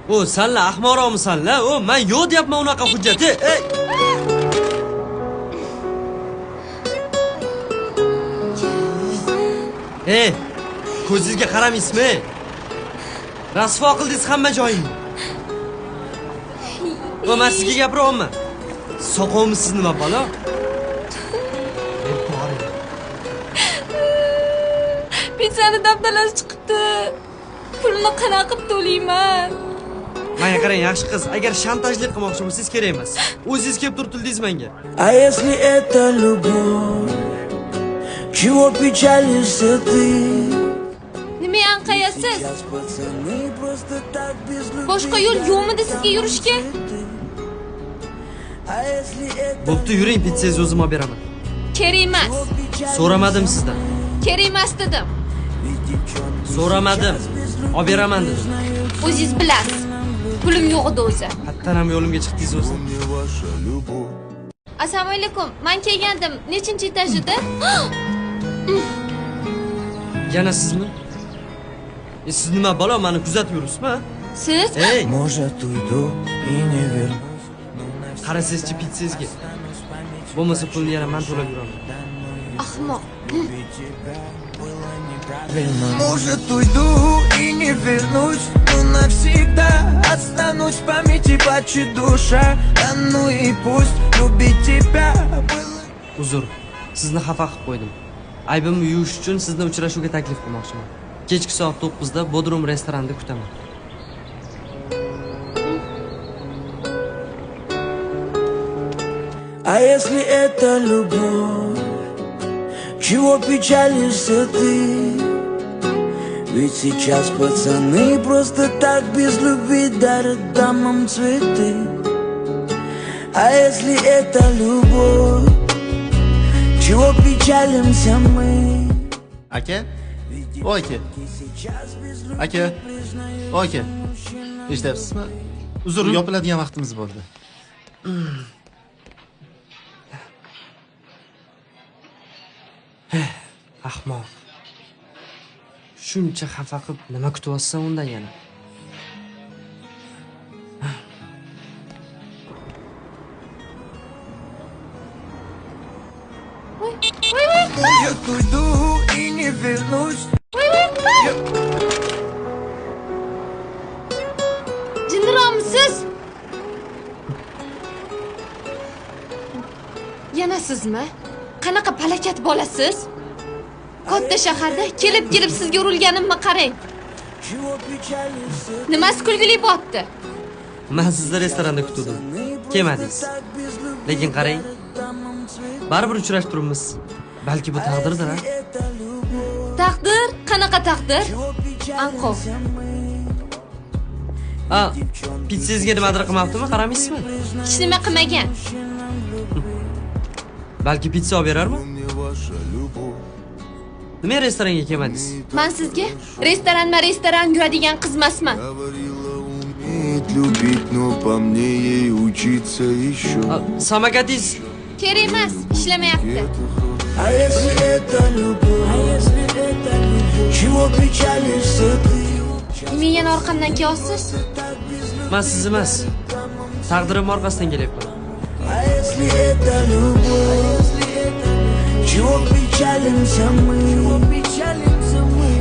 O senla ahmoqroqmisan-la? O men yo'q deyapman unaqa hujjati. Ey! Ko'zingizga qaramaysizmi? Rasvo qildingiz hamma joyimni. Va men sizga gapiryapman. Soqovmisiz nima balo? Pizzani daftarlari chiqibdi. Pulni qanaqa qilib to'layman? Menga qarang, yaxshi qiz, agar shantajlik qilmoqchi bo'lsangiz kerak emas. O'zingiz kelib turtildingiz menga. А если это любовь, чего печалишься ты? Nima anqayasiz? Boshqa yo'l yo'qmidi sizga yurishga? Bo'pti, yuring, pitsangizni o'zim olib beraman. Kerak emas. So'ramadim sizdan. Kerak emas dedim. So'ramadim. Olib beraman dedim. O'zingiz bilasiz. Pulim yo'q edi o'zi. Hattan ham yo'limga chiqdingiz o'zi. Assalomu alaykum. Men kelgandim. Nechinchi etajda? Yana sizmi? Siz nima balo, meni kuzatib yuribsizmi? Siz? Ey, Может, уйду и не вернусь. qarasangizchi pitsangizga. Bo'lmasa pulni yana men to'lab yuraman. Ahmoq. Может, уйду и не вернусь, но навсегда останусь в памяти плачет душа. Да ну и пусть любить тебя было. Uzr, sizni xafa qilib qo'ydim. Aybimni yuvish uchun sizni uchrashuvga taklif qilmoqchiman. Kechki soat 9 da Bodrum restoranda kutaman. А если это любовь, чего печалишься ты? Ведь сейчас пацаны просто так без любви дарят дамам цветы. А если это любовь, чего печалимся мы? Aka? O aka. Aka. O aka. Eshityapsizmi? Uzr, yopiladigan vaqtimiz bo'ldi. Ahmoq. Shuncha xafa qilib nima kutyapsan undan yana? Может, уйду и не вернусь. Jinniroqmisiz? Yana sizmi? Qanaqa palakat bolasiz? Katta shaharda kelib sizga urilganimni qarang. Nimasi kulgili bo'pti? Men sizni restoranda kutdim. Kelmadingiz. Lekin qarang, baribir uchrashib turibmiz. Balki bu taqdirdir, ha? Taqdir? Qanaqa taqdir? Anqov. Pitsangizga nimadir qilmabdimi? Qaramaysizmi? Hech nima qilmagan. Balki pitsa olib berarmi? Nima restoranga kelmadingiz? Men sizga restoran yuradigan qiz emasman. Любить, но по мне ей учиться еще. Samokatingiz Kerak emas, ishlamayapti. А если это любовь, чего печалишься ты? Nima yana orqamdan kelyapsiz? men siz emas. Taqdirim orqasidan kelyapman. А если это любовь, чего печалимся мы?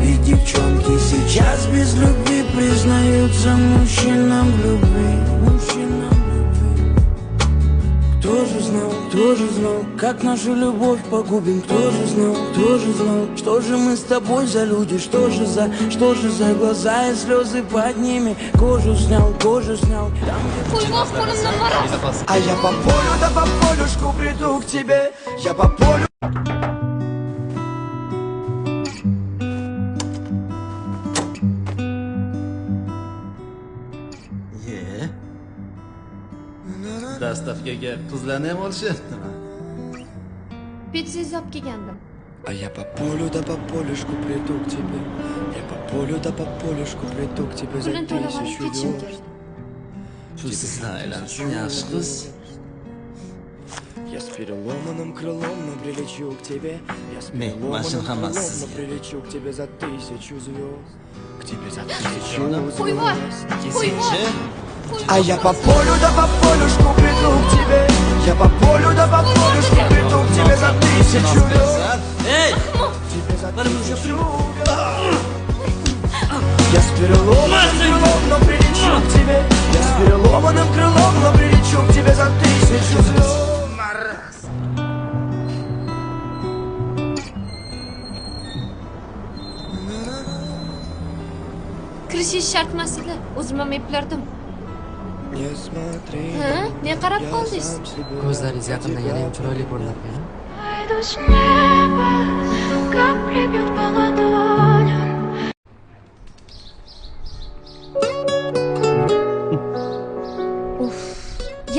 И девчонки сейчас без любви признаются мужчинам в любви. Кто же знал, как нашу любовь погубим? Кто же знал, что же мы с тобой за люди? Что же за глаза и слезы под ними? Кожу снял. Qo'ymoq qo'limdan boradi. А я по полю, да по полюшку приду к тебе. Я по полю. Dastavkaga qizlarni ham olishyaptimi? Pitsangizni olib kelgandim. А я по полю, да по полюшку приду к тебе. Я по полю, да по полюшку приду к тебе за Pulini to'lab olib 1000 ketishim верст. kerak. Shu sizdan aylansin, yaxshi qiz. Я с переломанным крылом, но прилечу к тебе. Я с Men, переломанным mashin крылом, hammasi но sizga. прилечу к тебе за 1000 звезд. К тебе за 1000 Qo'yvoy, звезд. qo'yvoy. А я по полю да по полюшку приду к тебе. Я по полю да по полюшку приду к тебе за 1000 звезд. Ey! Тебе за Mana buncha 1000 Я с переломанным крылом, но прилечу к тебе. Я с переломанным крылом, но прилечу к тебе за 1000 звезд. Kirishingiz shart emas edi. O'zim ham eplardim. Не смотри, Ha? Ne qarab qoldingiz? сам себе. Ko'zlaringiz yaqindan yana ham chiroyli ko'rinyapti. Пойду с неба, капли бьют по ладоням.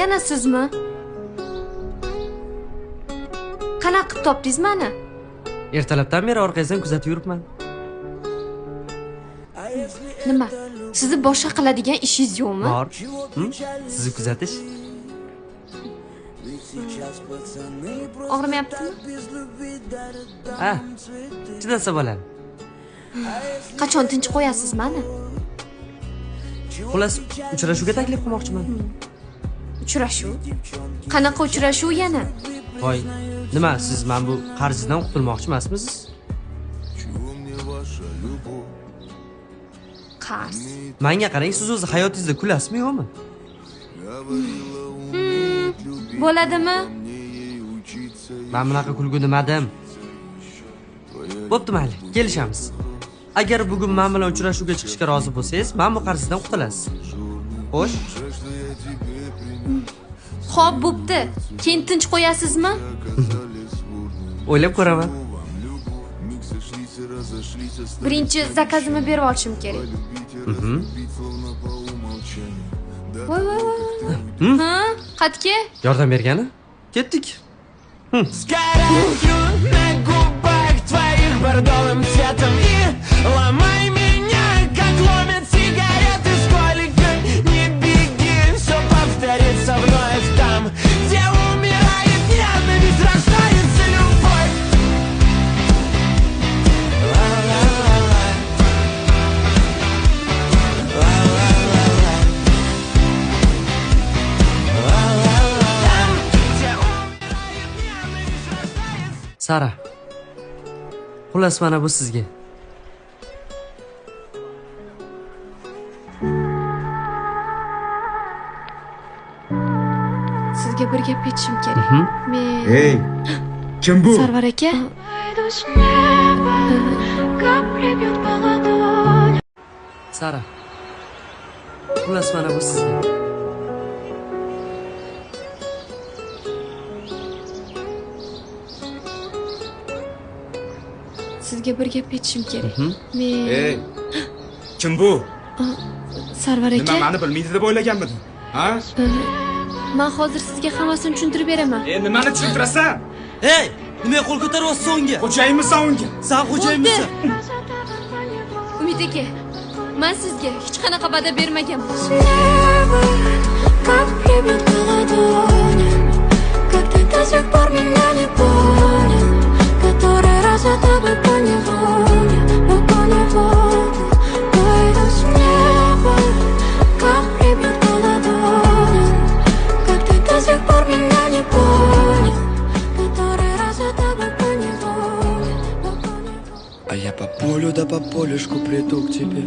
Yana sizmi? Qanaqa qilib topdingiz mani? Ertalabdan beri orqangizdan kuzatib yuribman. Nima? Sizni boshqa qiladigan ishingiz yo'qmi? Bor. Sizni kuzatish. Og'rimayaptimi? Ha. Chidasa bo'ladi. Qachon tinch qo'yasiz mani? Xullas, uchrashuvga taklif qilmoqchiman. Uchrashuv? Qanaqa uchrashuv yana? Voy, nima, siz men bu qarzdan qutulmoqchi emasmisiz? Qarz. Menga qarang, siz o'zi hayotingizda kulasizmi yo'qmi? Bo'ladimi? Men bunaqa kulgu demadim. Bo'pti, mayli, kelishamiz. Agar bugun men bilan uchrashuvga chiqishga rozi bo'lsangiz, men bu qarzdan qutulasiz. Xo'sh? Xo'p, bo'pti. Keyin tinch qo'yasizmi? O'ylab ko'raman. Birinchi zakazimni berib olishim kerak. Voy. Ha? Qatga? Yordam bergani? Ketdik. Сгораю на губах твоих бордовым цветом и ломай меня, как ломят сигареты. Сколько не беги, все повторится вновь там, где умирает ненависть, рождается любовь. Sara. Xullas, mana bu sizga. Sizga bir gap aytishim kerak. Men Ey, kim bu? Sarvar aka, Пойду с неба, капли бьют по ладоням. Sara. Xullas, mana bu sizga. sizga bir gap aytishim kerak. Men Ey, kim bu? Sarvar Nima aka, meni bilmaydi deb o'ylaganmiding? Ha? men hozir sizga hammasini tushuntirib beraman. Nimani tushuntirasan? Hey, nimaga qo'l ko'taryapsiz unga? Xo'jayinmisan unga? Sen xo'jayinmisan? Umid aka, men sizga hech qanaqa va'da bermaganman. Небо, капли бьют по ладоням. Как ты до сих пор меня не понял? Который раз за тобой по неволе, но по неволе. Пойду с неба, капли бьют по ладоням. Как ты до сих пор меня не понял? Который раз за тобой по неволе, но по неволе. А я по полю да по полюшку приду к тебе.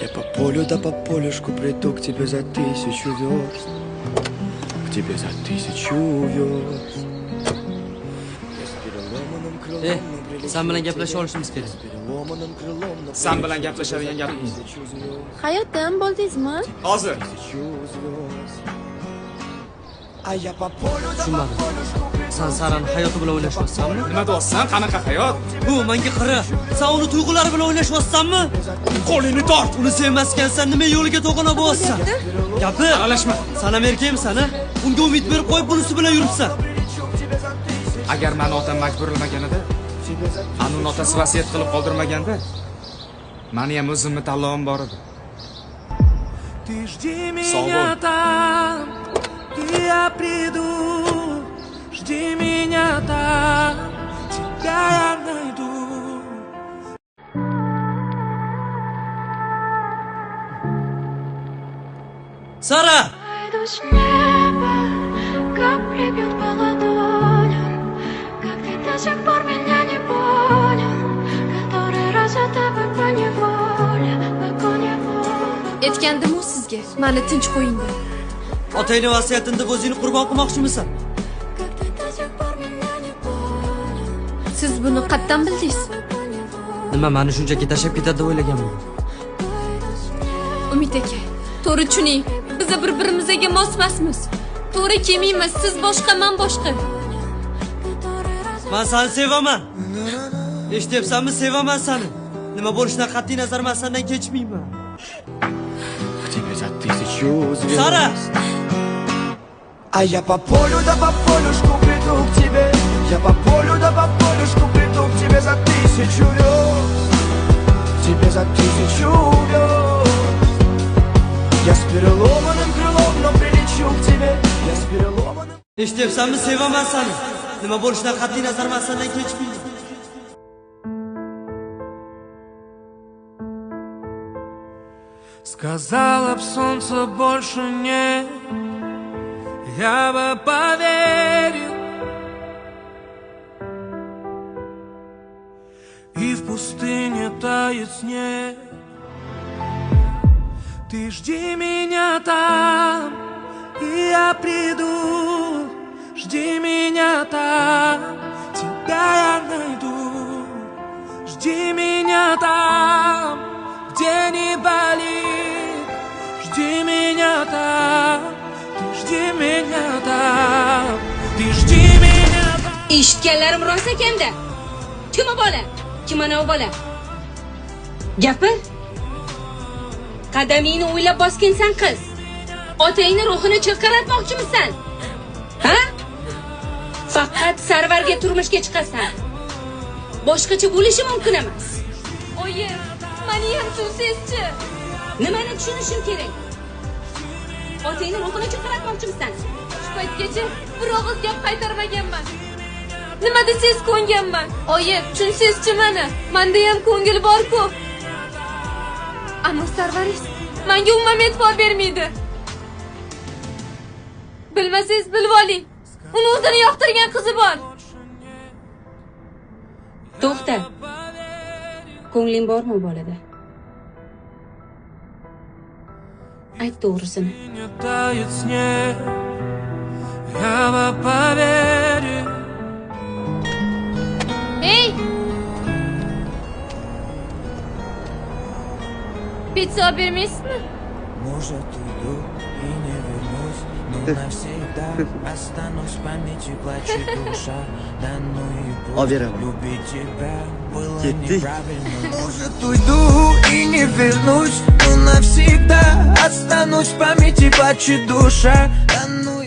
Я по полю да по полюшку приду к тебе за 1000 верст. К тебе за 1000 верст. Я с переломанным крылом, Ey, но прилечу sen bilan к тебе. gaplashib olishimiz kerak. С переломанным крылом, но Sen bilan gaplashadigan gapimiz. 1000 звезд. Hayotdan bo'ldingizmi? Hozir. 1000 звезд. А я по полю да по Tushunmadim. полюшку приду. Sen Sarani hayoti bilan o'ynashyapsanmi? Nima deyapsan? Qanaqa hayot? Bu menga qara. Sen uni tuyg'ulari bilan o'ynashyapsanmi? Qo'lingni tort. Uni sevmaskansan, nima yo'liga to'g'ana bo'lasan? Gapir. Aralashma. Sen amerikaymisan, ha? Unga umid berib qo'yib bunisi bilan yuribsan. Agar meni otam majburlamaganida, ani uni otasi vasiyat qilib qoldirmaganda, meni ham o'zimni tanlovim bor edi. Ты жди Sog' bo'l. меня там, и я приду. Жди меня там, тебя я найду. Sara! Пойду с неба, как прибьют по ладоням, как ты до сих пор меня не понял, который раз за тобой поневоле. Aytgandim-ku sizga, meni tinch qo'ying deb. Otangning vasiyatini deb o'zingni qurbon qilmoqchimisan? Siz buni qayerdan bildingiz? Nima, meni shunchaki tashlab ketadi deb o'ylaganman. Umid aka, to'g'ri tushuning. Biz bir-birimizga mos emasmiz. To'g'ri kelmaymiz. Siz boshqa, men boshqa. Men seni sevaman. Eshityapsanmi? Sevaman seni. Nima bo'lishidan qat'iy nazar men sendan kechmayman. Sara! А я по полю да по полюшку приду к тебе. Я по полю да по полюшку приду к тебе за 1000 верст. Тебе за 1000 верст. Я с переломанным крылом, но прилечу к тебе. Я с переломанным... Eshityapsanmi? Sevaman seni. Nima bo'lishidan qat'iy nazar men sendan kechmayman. Сказала б солнце больше нет, я бы поверил. И в пустыне тает снег. Ты жди меня там, и я приду. Жди меня там, тебя я найду. Жди меня там, где не болит. Жди меня там, ты жди меня там, ты жди меня там. Eshitganlarim rost ekanda. Kim o bola? Kim ana o bola? Gapir. Qadamingni o'ylab bosgansan qiz. Otangni ruhini chirqiratmoqchimisan? Ha? Faqat Sarvarga turmushga chiqasan. Boshqacha bo'lishi mumkin emas. Oyi, meni ham tushunsangiz-chi. Nimani tushunishim kerak? Otangni ruhini chirqiratmoqchimisan? Shu paytgacha bir og'iz gap qaytarmaganman. Nima desangiz ko'nganman. Oyi, tushunsangiz-chi meni. Menda ham ko'ngil bor-ku. Ammo Sarvaringiz menga umuman e'tibor bermaydi. Bilmasangiz bilib oling. Uni o'zini yoqtirgan qizi bor. To'xta. Ko'ngling bormi bolada? Ayt to'g'risini. Тает снег, я бы поверил. Hey! Pizza bermaysizmi? Может, уйду и не вернусь, но навсегда останусь в памяти, плачет душа. Да ну и пусть любить тебя было неправильно. Может, уйду и не вернусь, но навсегда останусь в памяти, плачет душа. Да ну и